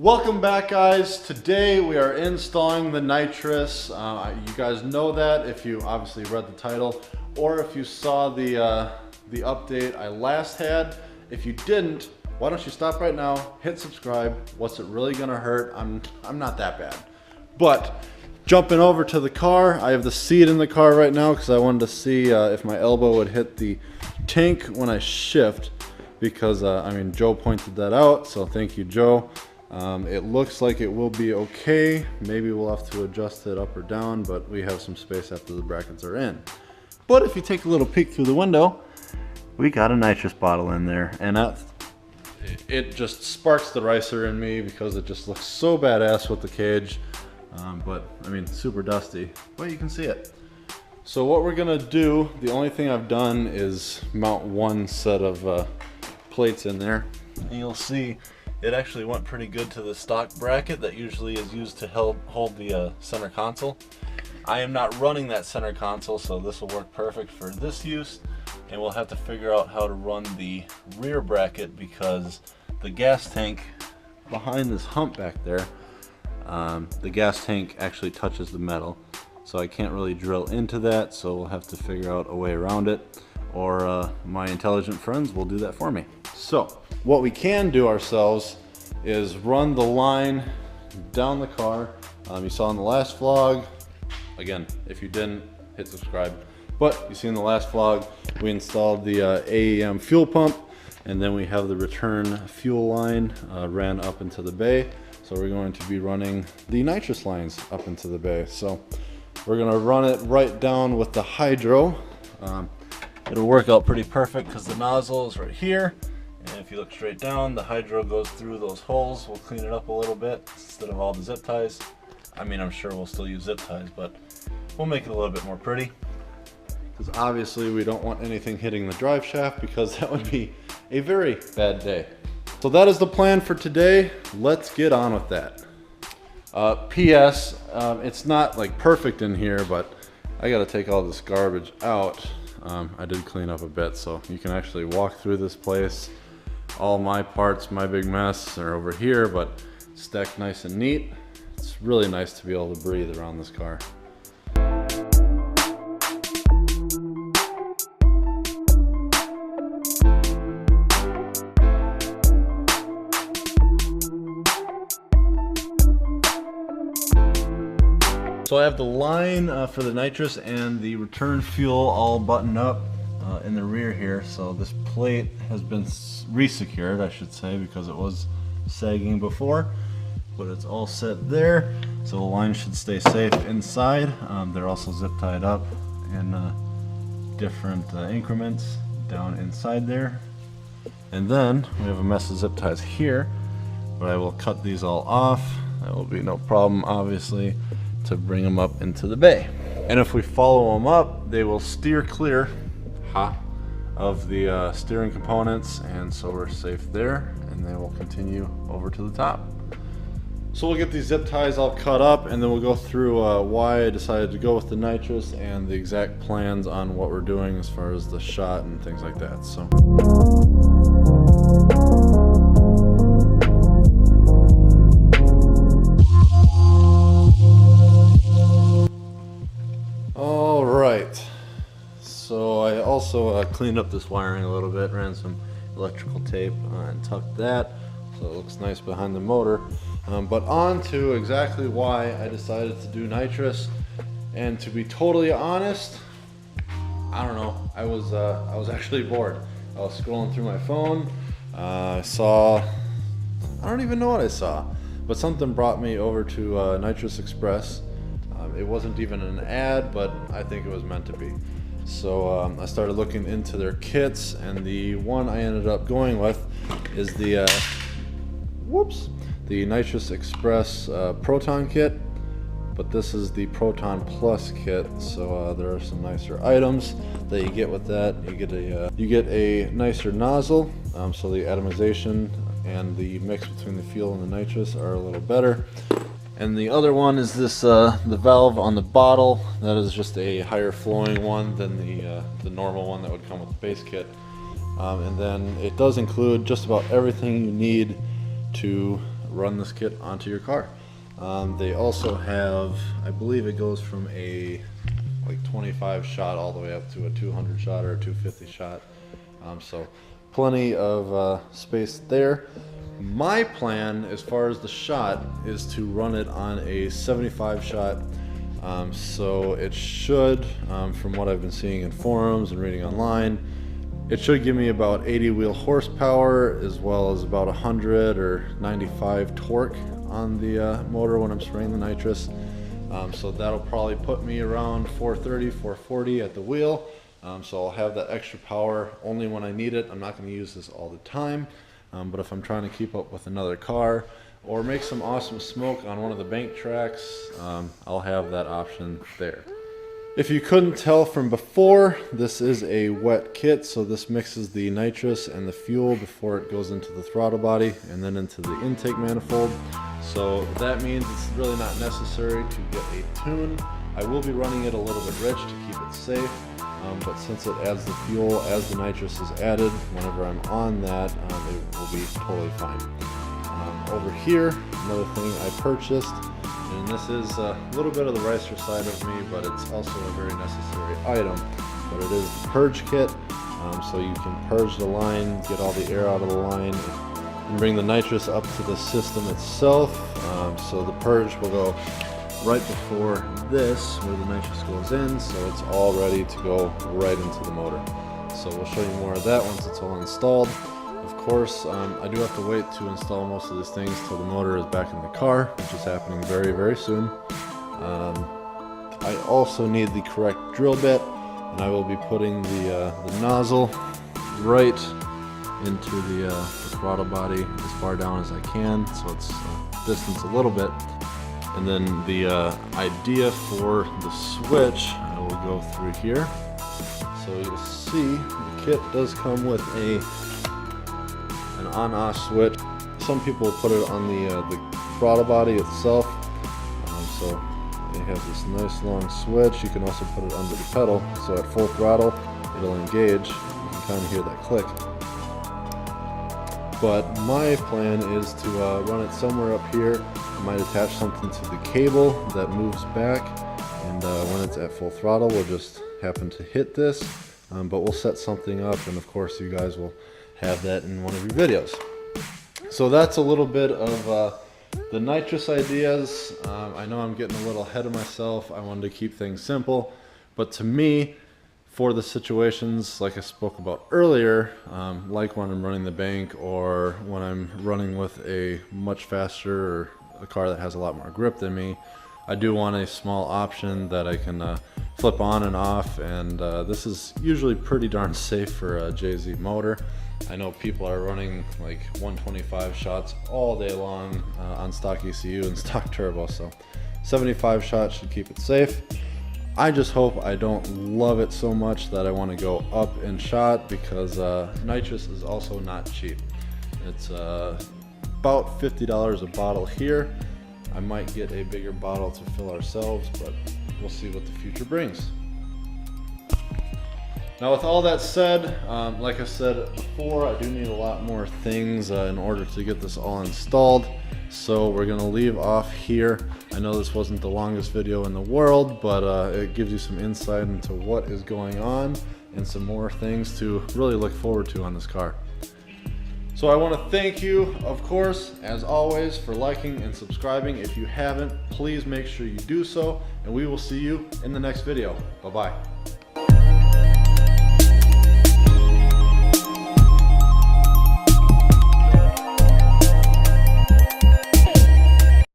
Welcome back, guys. Today we are installing the Nitrous. You guys know that if you obviously read the title or if you saw the update I last had. If you didn't, why don't you stop right now, hit subscribe. What's it really gonna hurt? I'm not that bad. But jumping over to the car, I have the seat in the car right now because I wanted to see if my elbow would hit the tank when I shift, because I mean, Joe pointed that out, so thank you, Joe. It looks like it will be okay. Maybe we'll have to adjust it up or down, but we have some space after the brackets are in. But if you take a little peek through the window, we got a nitrous bottle in there, and it just sparks the racer in me because it just looks so badass with the cage. But I mean, super dusty, but you can see it. So what we're gonna do, the only thing I've done is mount one set of plates in there, and you'll see it actually went pretty good to the stock bracket that usually is used to hold the center console. I am not running that center console, so this will work perfect for this use, and we'll have to figure out how to run the rear bracket because the gas tank behind this hump back there, the gas tank actually touches the metal, so I can't really drill into that, so we'll have to figure out a way around it, or my intelligent friends will do that for me. So what we can do ourselves is run the line down the car. You saw in the last vlog, again, if you didn't, hit subscribe, but you see in the last vlog, we installed the AEM fuel pump, and then we have the return fuel line ran up into the bay. So we're going to be running the nitrous lines up into the bay. So we're gonna run it right down with the hydro. It'll work out pretty perfect because the nozzle is right here. And if you look straight down, the hydro goes through those holes. We'll clean it up a little bit instead of all the zip ties. I mean, I'm sure we'll still use zip ties, but we'll make it a little bit more pretty. Because obviously we don't want anything hitting the drive shaft because that would be a very bad day. So that is the plan for today. Let's get on with that. P.S. It's not like perfect in here, but I gotta take all this garbage out. I did clean up a bit, so you can actually walk through this place. All my parts, my big mess, are over here, but stacked nice and neat. It's really nice to be able to breathe around this car. So I have the line for the nitrous and the return fuel all buttoned up in the rear here. So this plate has been re-secured, I should say, because it was sagging before, but it's all set there. So the line should stay safe inside. They're also zip tied up in different increments down inside there. And then we have a mess of zip ties here, but I will cut these all off. That will be no problem, obviously, to bring them up into the bay. And if we follow them up, they will steer clear of the steering components, and so we're safe there, and then we'll continue over to the top. So we'll get these zip ties all cut up, and then we'll go through why I decided to go with the nitrous and the exact plans on what we're doing as far as the shot and things like that. So so I also cleaned up this wiring a little bit, ran some electrical tape and tucked that so it looks nice behind the motor. But on to exactly why I decided to do nitrous, and to be totally honest, I don't know, I was actually bored. I was scrolling through my phone, I don't even know what I saw, but something brought me over to Nitrous Express. It wasn't even an ad, but I think it was meant to be. So I started looking into their kits, and the one I ended up going with is the Nitrous Express Proton Kit, but this is the Proton Plus kit. So there are some nicer items that you get with that. You get a nicer nozzle, so the atomization and the mix between the fuel and the nitrous are a little better. And the other one is this, the valve on the bottle. That is just a higher flowing one than the normal one that would come with the base kit. And then it does include just about everything you need to run this kit onto your car. They also have, I believe it goes from a like 25 shot all the way up to a 200 shot or a 250 shot. So plenty of space there. My plan as far as the shot is to run it on a 75 shot. So it should, from what I've been seeing in forums and reading online, it should give me about 80 wheel horsepower as well as about 100 or 95 torque on the motor when I'm spraying the nitrous. So that'll probably put me around 430, 440 at the wheel. So I'll have that extra power only when I need it. I'm not going to use this all the time, but if I'm trying to keep up with another car or make some awesome smoke on one of the bank tracks, I'll have that option there. If you couldn't tell from before, this is a wet kit, so this mixes the nitrous and the fuel before it goes into the throttle body and then into the intake manifold. So that means it's really not necessary to get a tune. I will be running it a little bit rich to keep it safe, but since it adds the fuel as the nitrous is added, whenever I'm on that, it will be totally fine. Over here, another thing I purchased, and this is a little bit of the ricer side of me, but it's also a very necessary item. But it is the Purge Kit, so you can purge the line, get all the air out of the line, and bring the nitrous up to the system itself. So the purge will go right before this, where the nitrous goes in, so it's all ready to go right into the motor. So we'll show you more of that once it's all installed. Of course, I do have to wait to install most of these things till the motor is back in the car, which is happening very, very soon. I also need the correct drill bit, and I will be putting the nozzle right into the throttle body as far down as I can, so it's distance a little bit. And then the idea for the switch, I will go through here. So you'll see the kit does come with an on-off switch. Some people put it on the throttle body itself. So it has this nice long switch. You can also put it under the pedal. So at full throttle, it'll engage. You can kind of hear that click. But my plan is to run it somewhere up here. I might attach something to the cable that moves back, and when it's at full throttle, we'll just happen to hit this. But we'll set something up, and of course you guys will have that in one of your videos. So that's a little bit of the nitrous ideas. I know I'm getting a little ahead of myself. I wanted to keep things simple, but to me, for the situations like I spoke about earlier, like when I'm running the bank or when I'm running with a much faster or a car that has a lot more grip than me, I do want a small option that I can flip on and off, and this is usually pretty darn safe for a JZ motor. I know people are running like 125 shots all day long on stock ECU and stock turbo, so 75 shots should keep it safe. I just hope I don't love it so much that I want to go up in shot, because nitrous is also not cheap. It's about $50 a bottle here. I might get a bigger bottle to fill ourselves, but we'll see what the future brings. Now with all that said, like I said before, I do need a lot more things in order to get this all installed. So we're gonna leave off here. I know this wasn't the longest video in the world, but it gives you some insight into what is going on and some more things to really look forward to on this car. So I want to thank you, of course, as always, for liking and subscribing. If you haven't, please make sure you do so, and we will see you in the next video. Bye-bye.